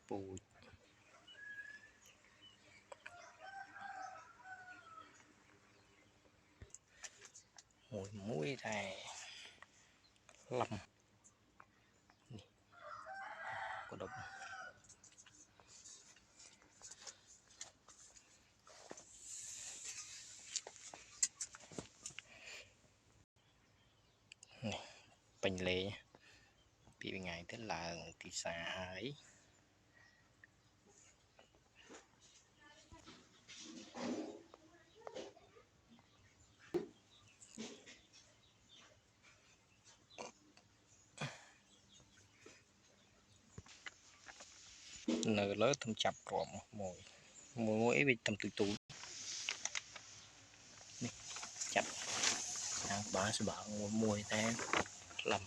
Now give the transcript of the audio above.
Pù mùi muối này lầm có độc này bánh lê bị ngày tức là thì xả ấy nở lớn thâm chập của mùi mũi bị tầm từ tù chặt đang bán sẽ bảo mùi tan lầm